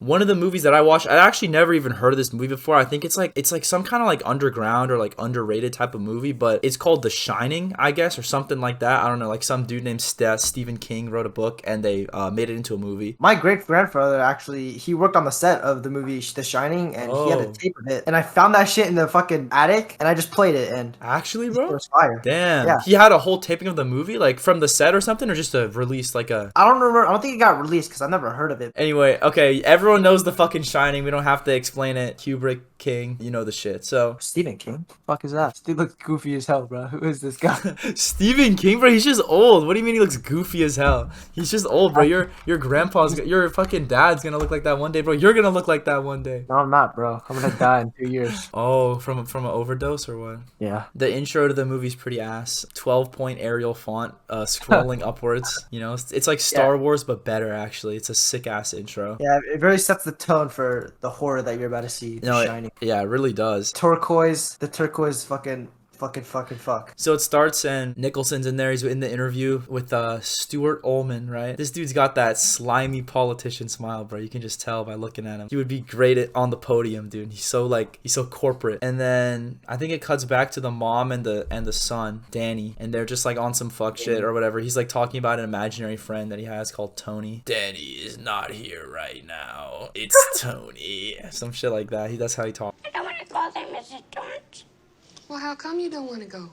One of the movies that I watched, I actually never even heard of this movie before. I think it's like some kind of like underground or like underrated type of movie, but it's called The Shining, I guess, or something like that. I don't know. Like some dude named Stephen King wrote a book and they made it into a movie. My great grandfather actually, he worked on the set of the movie The Shining, and he had a Oh, tape of it. And I found that shit in the fucking attic, and I just played it, and actually, it bro? was fire. Damn. Yeah. He had a whole taping of the movie, like from the set or something, or just a release, like a. I don't remember. I don't think it got released because I never heard of it. Anyway, okay, everyone knows The fucking Shining. We don't have to explain it. Kubrick, King, you know the shit. So, Stephen King? Fuck is that? Dude looks goofy as hell, bro. Who is this guy? Stephen King, bro, he's just old. What do you mean he looks goofy as hell? He's just old, bro. Your grandpa's, your fucking dad's gonna look like that one day, bro. You're gonna look like that one day. No, I'm not, bro. I'm gonna die in 2 years. Oh, from an overdose or what? Yeah. The intro to the movie's pretty ass. 12-point Arial font, scrolling upwards. You know, it's like Star Wars but better. Actually, it's a sick ass intro. Yeah, it really sets the tone for the horror that you're about to see. No, The Shining. yeah, it really does. The turquoise fuck. So it starts and Nicholson's in there. He's in the interview with Stuart Ullman, right? This dude's got that slimy politician smile, bro. You can just tell by looking at him. He would be great on the podium, dude. He's so corporate. And then I think it cuts back to the mom and the son, Danny, and they're just like on some fuck shit or whatever. He's like talking about an imaginary friend that he has called Tony. Danny is not here right now. It's Tony. Some shit like that. That's how he talks. I don't want to go there, Mrs. Torrance. Well, how come you don't want to go?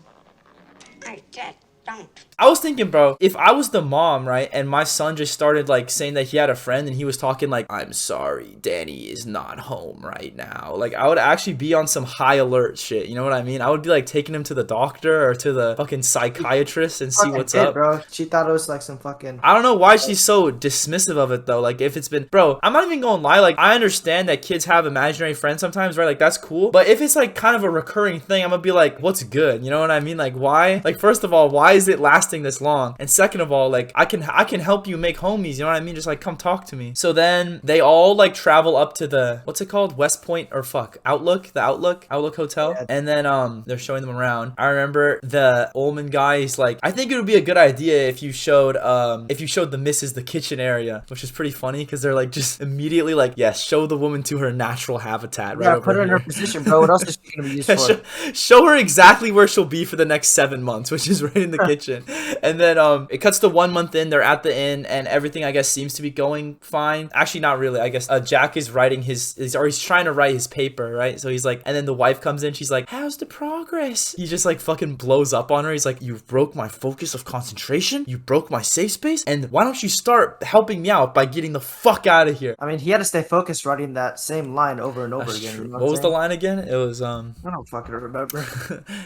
I just don't. I was thinking, bro, if I was the mom, right, and my son just started like saying that he had a friend and he was talking like, I'm sorry, Danny is not home right now. Like, I would actually be on some high alert shit. You know what I mean? I would be like taking him to the doctor or to the fucking psychiatrist and see what's up. Bro, she thought it was like some fucking. I don't know why she's so dismissive of it though. Like, if it's been, bro, I'm not even gonna lie. Like, I understand that kids have imaginary friends sometimes, right? Like, that's cool. But if it's like kind of a recurring thing, I'm gonna be like, what's good? You know what I mean? Like, why? Like, first of all, why is it lasting this long? And second of all, like, I can help you make homies. You know what I mean? Just like come talk to me. So then they all like travel up to the, what's it called? West Point or Outlook Hotel. Yeah. And then they're showing them around. I remember the Ullman guy. He's like, I think it would be a good idea if you showed the missus the kitchen area, which is pretty funny because they're like just immediately like, yes, show the woman to her natural habitat. Right, Yeah, over put her in here. her position, bro. What else is she gonna be used for? Show her exactly where she'll be for the next 7 months, which is right in the kitchen. And then it cuts to 1 month in. They're at the inn, and everything I guess seems to be going fine. Actually, not really. I guess Jack is writing he's trying to write his paper, right? So he's like, and then the wife comes in. She's like, "How's the progress?" He just like fucking blows up on her. He's like, "You broke my focus of concentration. You broke my safe space. And why don't you start helping me out by getting the fuck out of here?" I mean, he had to stay focused writing that same line over and over That's again. true. You know What was the I'm line again? It was saying? I don't fucking remember.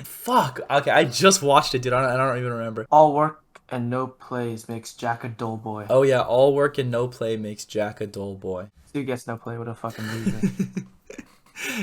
fuck. Okay, I just watched it, dude. I don't even remember. All work and no plays makes Jack a dull boy. Oh yeah, all work and no play makes Jack a dull boy. Dude gets no play. What a fucking loser.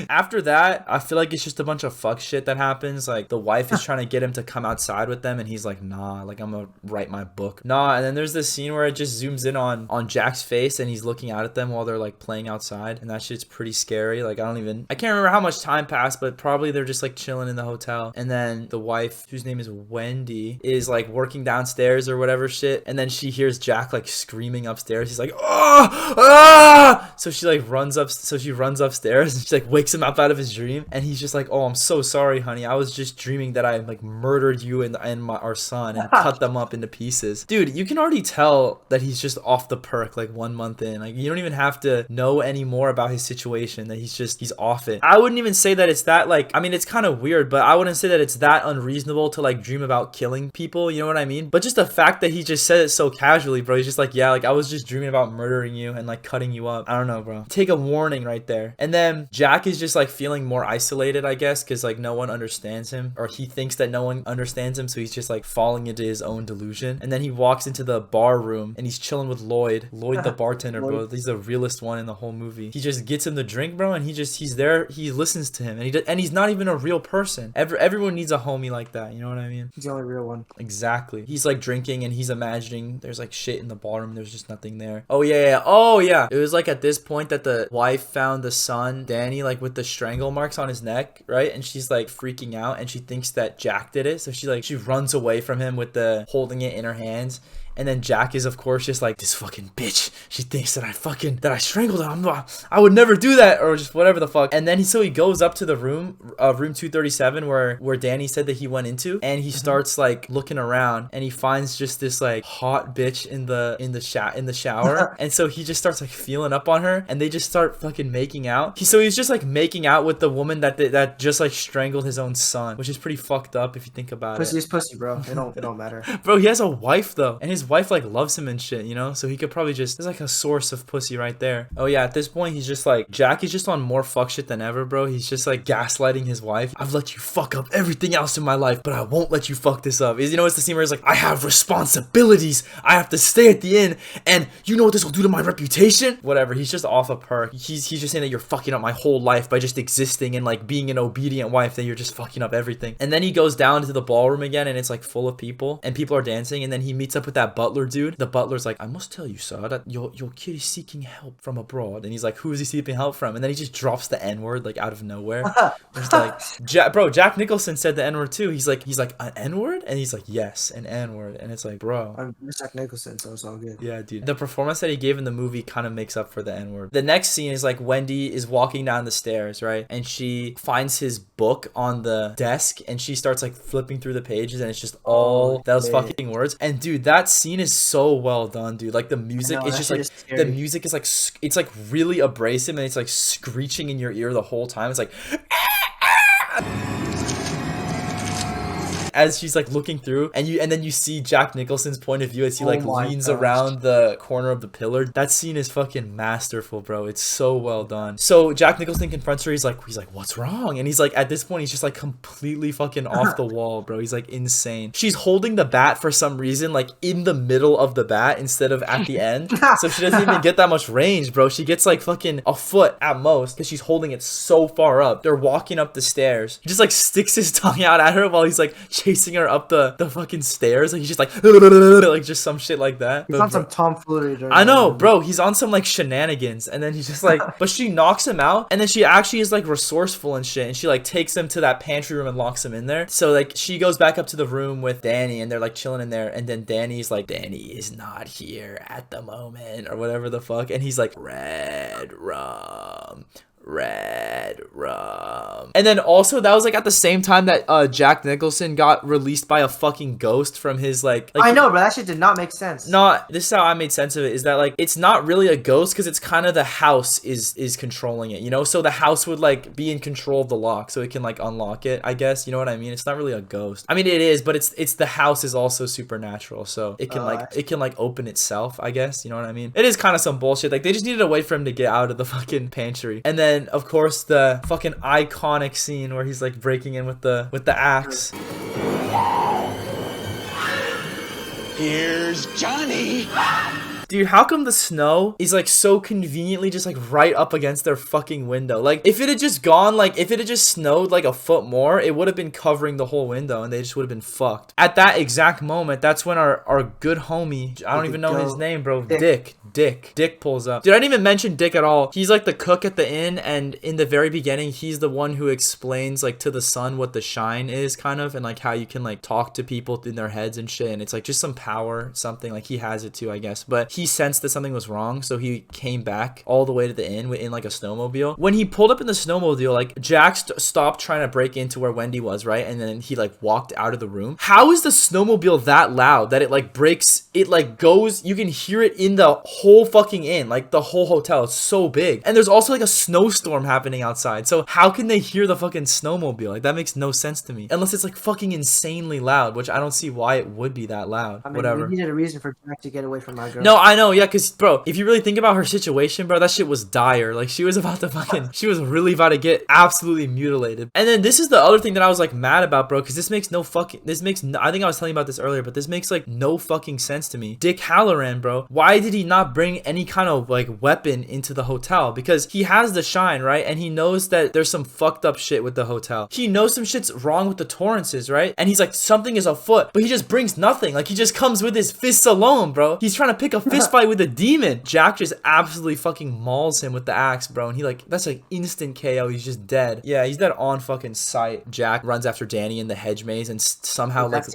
After that, I feel like it's just a bunch of fuck shit that happens. Like, the wife is trying to get him to come outside with them, and he's like, nah, like, I'm gonna write my book. Nah, and then there's this scene where it just zooms in on Jack's face, and he's looking out at them while they're, like, playing outside, and that shit's pretty scary. Like, I can't remember how much time passed, but probably they're just, like, chilling in the hotel, and then the wife, whose name is Wendy, is, like, working downstairs or whatever shit, and then she hears Jack, like, screaming upstairs. He's like, oh, ah! So she, like, runs upstairs, and she, like, wakes him up out of his dream, and he's just like, oh, I'm so sorry, honey. I was just dreaming that I like murdered you and our son and cut them up into pieces. Dude, you can already tell that he's just off the perk like 1 month in. Like, you don't even have to know any more about his situation, that he's off it. I wouldn't even say that it's that, like, I mean, it's kind of weird, but I wouldn't say that it's that unreasonable to like dream about killing people, you know what I mean? But just the fact that he just said it so casually, bro. He's just like, yeah, like, I was just dreaming about murdering you and like cutting you up. I don't know, bro. Take a warning right there. And then Jack is just like feeling more isolated, I guess, because like no one understands him, or he thinks that no one understands him, so he's just like falling into his own delusion. And then he walks into the bar room and he's chilling with Lloyd the bartender, bro. He's the realest one in the whole movie. He just gets him the drink, bro, and he's there, he listens to him, and he's not even a real person. Everyone needs a homie like that, you know what I mean? He's the only real one. Exactly. He's like drinking and he's imagining there's like shit in the ballroom, there's just nothing there. Oh yeah, it was like at this point that the wife found the son, Danny, like with the strangle marks on his neck, right? And she's like freaking out, and she thinks that Jack did it, so she runs away from him with the holding it in her hands. And then Jack is of course just like, this fucking bitch, she thinks that I strangled her. I would never do that, or just whatever the fuck. And then he goes up to the room 237 where Danny said that he went into, and he starts like looking around, and he finds just this like hot bitch in the shower. And so he just starts like feeling up on her, and they just start fucking making out. He's just like making out with the woman that just like strangled his own son, which is pretty fucked up if you think about Pussy it. is pussy, bro. It don't matter. Bro, he has a wife though, and his wife like loves him and shit, you know, so he could probably just, there's like a source of pussy right there. Oh yeah, at this point he's just like, Jack is just on more fuck shit than ever, bro. He's just like gaslighting his wife. I've let you fuck up everything else in my life, but I won't let you fuck this up. You know, it's the scene where he's like, I have responsibilities, I have to stay at the inn, and you know what this will do to my reputation? Whatever, he's just off a perk. He's just saying that you're fucking up my whole life by just existing and like being an obedient wife, that you're just fucking up everything. And then he goes down to the ballroom again, and it's like full of people, and people are dancing, and then he meets up with that butler dude. The butler's like, I must tell you, sir, that your kid is seeking help from abroad. And he's like, who is he seeking help from? And then he just drops the N-word like out of nowhere. It's like, Jack Nicholson said the N-word too. He's like an N-word? And he's like, yes, an N-word. And it's like, bro, I'm Jack Nicholson, so it's all good. yeah, dude. The performance that he gave in the movie kind of makes up for the N-word. The next scene is like Wendy is walking down the stairs, right? And she finds his book on the desk, and she starts like flipping through the pages, and it's just all those fucking words. And dude, that scene is so well done, dude. Like the music is just like, the music is like, it's like really abrasive, and it's like screeching in your ear the whole time. It's like as she's like looking through, and then you see Jack Nicholson's point of view as he like leans around the corner of the pillar. That scene is fucking masterful, bro. It's so well done. So Jack Nicholson confronts her. He's like, what's wrong? And he's like, at this point, he's just like completely fucking off the wall, bro. He's like insane. She's holding the bat for some reason, like in the middle of the bat instead of at the end. So she doesn't even get that much range, bro. She gets like fucking a foot at most because she's holding it so far up. They're walking up the stairs. He just like sticks his tongue out at her while he's like chasing her up the fucking stairs. Like he's just like just some shit like that. He's on some tomfoolery. I know, bro. He's on some like shenanigans, and then he's just like, but she knocks him out, and then she actually is like resourceful and shit, and she like takes him to that pantry room and locks him in there. So like she goes back up to the room with Danny, and they're like chilling in there, and then Danny's like, Danny is not here at the moment, or whatever the fuck, and he's like, red rum. And then also that was like at the same time that Jack Nicholson got released by a fucking ghost from his like I know, but that shit did not make sense. No, this is how I made sense of it, is that like it's not really a ghost because it's kind of the house is controlling it, you know? So the house would like be in control of the lock so it can like unlock it, I guess. You know what I mean? It's not really a ghost. I mean, it is, but it's the house is also supernatural, so it can like open itself, I guess. You know what I mean? It is kind of some bullshit. Like they just needed a way for him to get out of the fucking pantry. And then of course the fucking iconic scene where he's like breaking in with the axe. Here's Johnny. Dude, how come the snow is like so conveniently just like right up against their fucking window? Like if it had just gone, like if it had just snowed like a foot more, it would have been covering the whole window and they just would have been fucked. At that exact moment, that's when our good homie, I don't even know his name, bro, Dick pulls up. Dude, I didn't even mention Dick at all. He's like the cook at the inn, and in the very beginning, he's the one who explains like to the son what the shine is, kind of, and like how you can like talk to people in their heads and shit, and it's like just some power, something, like he has it too, I guess. But he sensed that something was wrong, so he came back all the way to the inn in like a snowmobile. When he pulled up in the snowmobile, like Jack stopped trying to break into where Wendy was, right? And then he like walked out of the room. How is the snowmobile that loud that it like breaks, it like goes, you can hear it in the whole fucking inn, like the whole hotel. It's so big, and there's also like a snowstorm happening outside, so how can they hear the fucking snowmobile? Like that makes no sense to me, unless it's like fucking insanely loud, which I don't see why it would be that loud. I mean, whatever. we needed a reason for Jack to get away from my girl. No, I know, yeah, because bro, if you really think about her situation, bro, that shit was dire. Like she was about to fucking, she was really about to get absolutely mutilated. And then this is the other thing that I was like mad about, bro, because this makes no fucking, I think I was telling you about this earlier, but this makes like no fucking sense to me. Dick Halloran, bro, why did he not bring any kind of like weapon into the hotel? Because he has the shine, right? And he knows that there's some fucked up shit with the hotel. He knows some shit's wrong with the Torrances, right? And he's like, something is afoot, but he just brings nothing. Like he just comes with his fists alone, bro. He's trying to pick a fist fist fight with a demon. Jack just absolutely fucking mauls him with the axe, bro. And he like, that's like instant KO. He's just dead. Yeah, he's dead on fucking sight. Jack runs after Danny in the hedge maze and somehow like,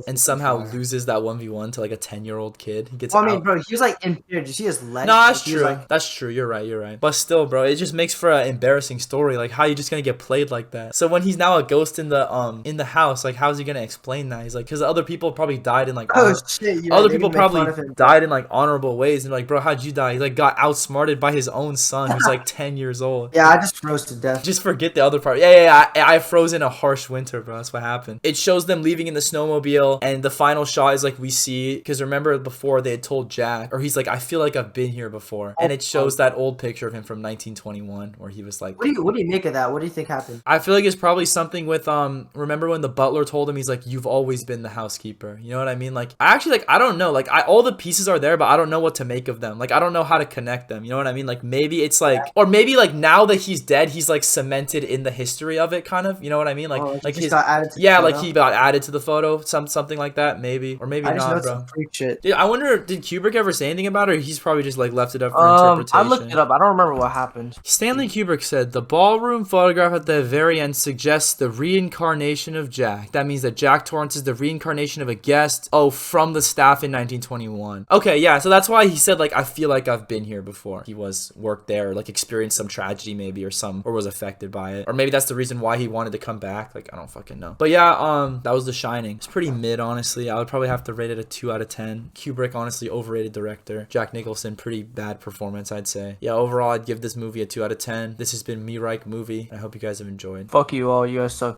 and somehow loses that 1v1 to like a 10-year-old kid. He gets Well, I mean, bro, he was like impaired. Did you see his leg? No, that's He was, true. like- That's true. You're right. You're right. But still, bro, it just makes for an embarrassing story. Like, how you just gonna get played like that? So when he's now a ghost in the house, like, how's he gonna explain that? He's like, because other people probably died in like Oh shit! other people probably died in like honorable ways, and like, bro, how'd you die? He like got outsmarted by his own son, who's like 10 years old. Yeah, I just froze to death. Just forget the other part. Yeah. I froze in a harsh winter, bro. That's what happened. It shows them leaving in the snowmobile, and the final shot is like we see, because remember before they had told Jack, or he's like, I feel like I've been here before, and it shows that old picture of him from 1921 where he was like. What do you make of that? What do you think happened? I feel like it's probably something with remember when the butler told him, he's like, you've always been the housekeeper. You know what I mean? Like, I actually, like, I don't know. Like, all the pieces are there, but I don't know what to make of them. Like, I don't know how to connect them. You know what I mean? Like, maybe it's like, or maybe like now that he's dead, he's like cemented in the history of it, kind of. You know what I mean? Like his got added to yeah, the like photo? he got added to the photo, something like that, maybe, or maybe I just know not, it's bro. some freak shit. Dude, I wonder, did Kubrick ever say anything about it, or he's probably just like left it up for I interpretation? looked it up. I don't remember what happened. Stanley Kubrick said, the ballroom photograph at the very end suggests the reincarnation of Jack. That means that Jack Torrance is the reincarnation of a guest, from the staff in 1921. Okay, yeah, so that's why he said, like, I feel like I've been here before. He worked there, like, experienced some tragedy maybe, or was affected by it. Or maybe that's the reason why he wanted to come back. Like, I don't fucking know. But yeah, that was The Shining. It's pretty mid, honestly. I would probably have to rate it a 2 out of 10. Kubrick, honestly, overrated director. Jack Nicholson, pretty bad performance, I'd say. Yeah, overall, I'd give this movie a 2 out of 10. This has been me, Rike Movie. I hope you guys have enjoyed. Fuck you all. You guys suck.